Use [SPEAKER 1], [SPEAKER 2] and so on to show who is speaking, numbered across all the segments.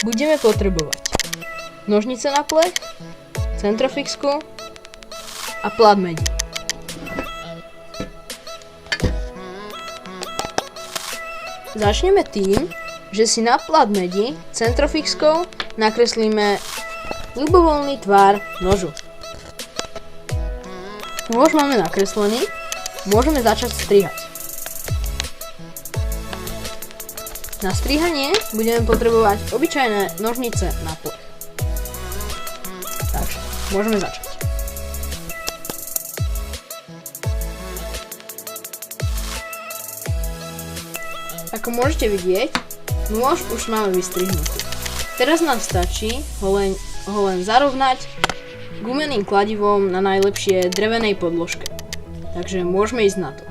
[SPEAKER 1] budeme potrebovať nožnice na plech, centrofixku a plát medi. Začneme tým, že si na plát medi centrofixkou nakreslíme ľubovoľný tvar nožu. Nôž máme nakreslený, môžeme začať strihať. Na strihanie budeme potrebovať obyčajné nožnice na plech. Takže môžeme začať. Ako môžete vidieť, nôž už máme vystrihnutý. Teraz nám stačí ho len zarovnať gumeným kladivom na najlepšie drevenej podložke. Takže môžeme ísť na to.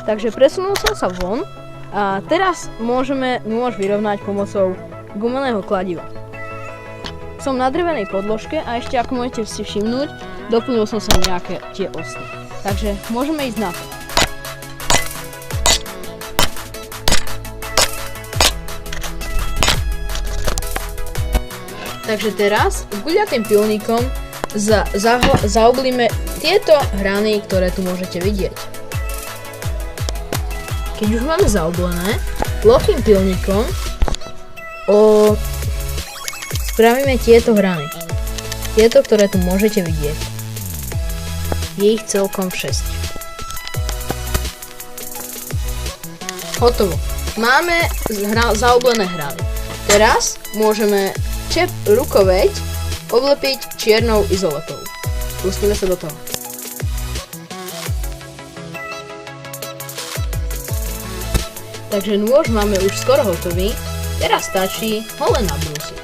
[SPEAKER 1] Takže presunul som sa von a teraz môžeme nôž vyrovnať pomocou gumeného kladiva. Som na drevenej podložke a ešte, ako môžete si všimnúť, doplnil som sa nejaké tie osy. Takže môžeme ísť na to. Takže teraz guľatým pilníkom zaoblíme tieto hrany, ktoré tu môžete vidieť. Keď už máme zaoblené, plochým pilníkom spravíme tieto hrany. Tieto, ktoré tu môžete vidieť. Je ich celkom 6. Hotovo. Máme zaoblené hrany. Teraz môžeme čep rukoveď oblepiť čiernou izoletou. Pustíme sa do toho. Takže nôž máme už skoro hotový, teraz stačí ho len nabrúsiť.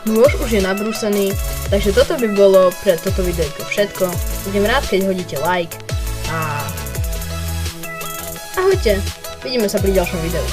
[SPEAKER 1] Nôž už je nabrúsený, takže toto by bolo pre toto videjko všetko. Budem rád, keď hodíte like a ahojte, vidíme sa pri ďalšom videu.